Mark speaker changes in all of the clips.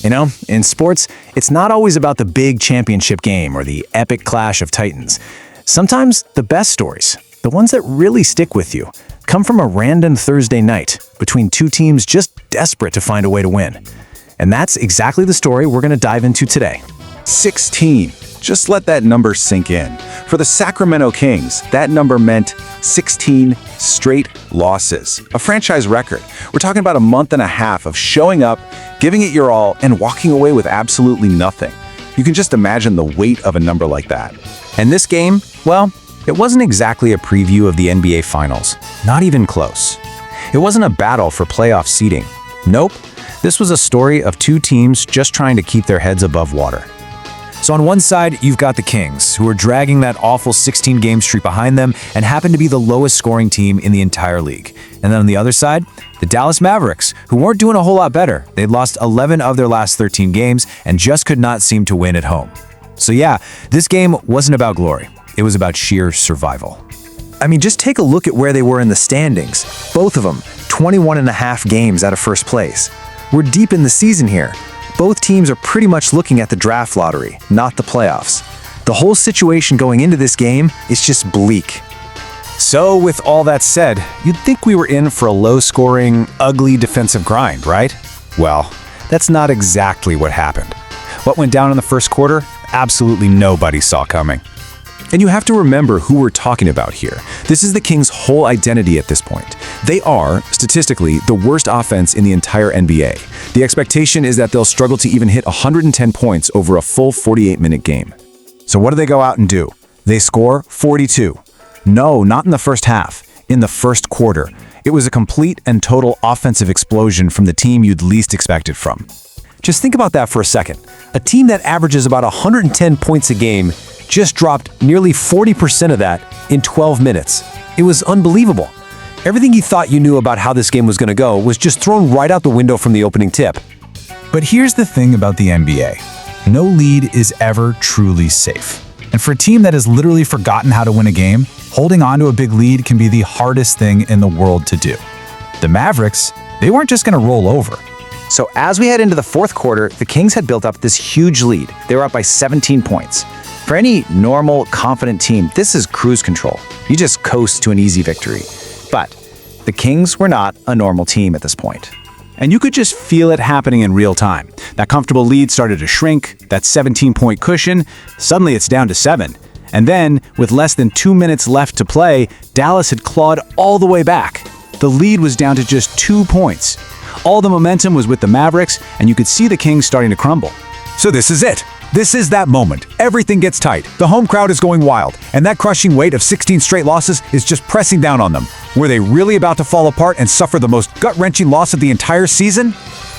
Speaker 1: You know, in sports, it's not always about the big championship game or the epic clash of titans. Sometimes the best stories, the ones that really stick with you, come from a random Thursday night between two teams just desperate to find a way to win. And that's exactly the story we're going to dive into today.
Speaker 2: 16. Just let that number sink in. For the Sacramento Kings, that number meant 16 straight losses, a franchise record. We're talking about a month and a half of showing up, giving it your all, and walking away with absolutely nothing. You can just imagine the weight of a number like that.
Speaker 1: And this game, well, it wasn't exactly a preview of the NBA Finals. Not even close. It wasn't a battle for playoff seeding. Nope. This was a story of two teams just trying to keep their heads above water. So on one side, you've got the Kings, who are dragging that awful 16-game streak behind them and happen to be the lowest scoring team in the entire league. And then on the other side, the Dallas Mavericks, who weren't doing a whole lot better. They'd lost 11 of their last 13 games and just could not seem to win at home. So yeah, this game wasn't about glory. It was about sheer survival. I mean, just take a look at where they were in the standings. Both of them, 21.5 games out of first place. We're deep in the season here. Both teams are pretty much looking at the draft lottery, not the playoffs. The whole situation going into this game is just bleak. So with all that said, you'd think we were in for a low-scoring, ugly defensive grind, right? Well, that's not exactly what happened. What went down in the first quarter, absolutely nobody saw coming. And you have to remember who we're talking about here. This is the Kings' whole identity at this point. They are, statistically, the worst offense in the entire NBA. The expectation is that they'll struggle to even hit 110 points over a full 48-minute game. So what do they go out and do? They score 42. No, not in the first half. In the first quarter. It was a complete and total offensive explosion from the team you'd least expect it from. Just think about that for a second. A team that averages about 110 points a game just dropped nearly 40% of that in 12 minutes. It was unbelievable. Everything you thought you knew about how this game was going to go was just thrown right out the window from the opening tip. But here's the thing about the NBA. No lead is ever truly safe. And for a team that has literally forgotten how to win a game, holding on to a big lead can be the hardest thing in the world to do. The Mavericks, they weren't just going to roll over. So as we head into the fourth quarter, the Kings had built up this huge lead. They were up by 17 points. For any normal, confident team, this is cruise control. You just coast to an easy victory. But the Kings were not a normal team at this point. And you could just feel it happening in real time. That comfortable lead started to shrink, that 17-point cushion, suddenly it's down to 7. And then, with less than 2 minutes left to play, Dallas had clawed all the way back. The lead was down to just 2 points. All the momentum was with the Mavericks, and you could see the Kings starting to crumble.
Speaker 3: So this is it. This is that moment. Everything gets tight. The home crowd is going wild, and that crushing weight of 16 straight losses is just pressing down on them. Were they really about to fall apart and suffer the most gut-wrenching loss of the entire season?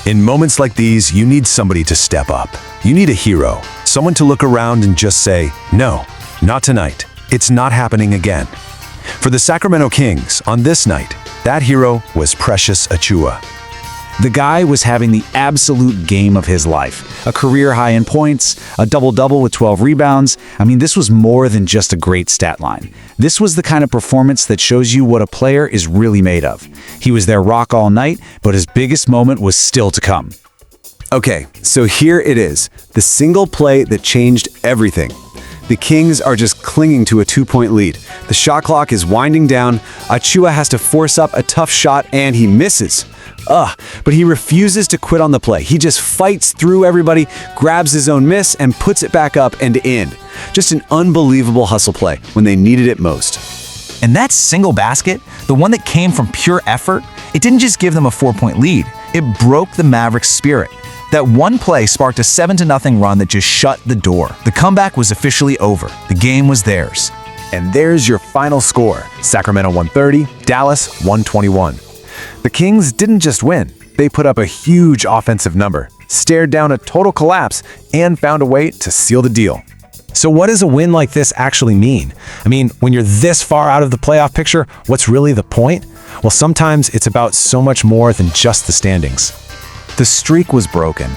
Speaker 4: In moments like these, you need somebody to step up. You need a hero, someone to look around and just say, no, not tonight. It's not happening again. For the Sacramento Kings, on this night, that hero was Precious Achiuwa.
Speaker 1: The guy was having the absolute game of his life. A career high in points, a double-double with 12 rebounds. I mean, this was more than just a great stat line. This was the kind of performance that shows you what a player is really made of. He was their rock all night, but his biggest moment was still to come.
Speaker 2: Okay, so here it is, the single play that changed everything. The Kings are just clinging to a 2-point lead. The shot clock is winding down. Achiuwa has to force up a tough shot, and he misses. But he refuses to quit on the play. He just fights through everybody, grabs his own miss, and puts it back up and in. Just an unbelievable hustle play when they needed it most.
Speaker 1: And that single basket, the one that came from pure effort, it didn't just give them a 4-point lead. It broke the Mavericks' spirit. That one play sparked a 7-0 run that just shut the door. The comeback was officially over. The game was theirs.
Speaker 2: And there's your final score. Sacramento 130, Dallas 121. The Kings didn't just win. They put up a huge offensive number, stared down a total collapse, and found a way to seal the deal.
Speaker 1: So what does a win like this actually mean? I mean, when you're this far out of the playoff picture, what's really the point? Well, sometimes it's about so much more than just the standings. The streak was broken.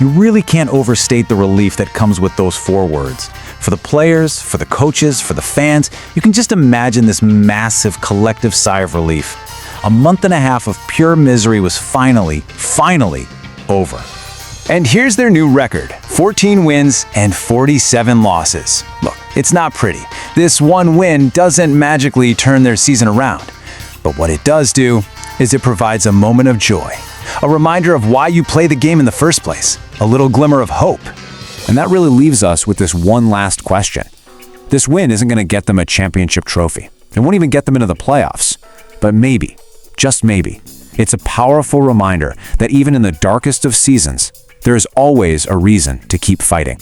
Speaker 1: You really can't overstate the relief that comes with those 4 words. For the players, for the coaches, for the fans, you can just imagine this massive collective sigh of relief. A month and a half of pure misery was finally over.
Speaker 3: And here's their new record, 14 wins and 47 losses. Look, it's not pretty. This one win doesn't magically turn their season around. But what it does do is it provides a moment of joy, a reminder of why you play the game in the first place, a little glimmer of hope.
Speaker 1: And that really leaves us with this one last question. This win isn't going to get them a championship trophy. It won't even get them into the playoffs. But maybe, just maybe, it's a powerful reminder that even in the darkest of seasons, there is always a reason to keep fighting.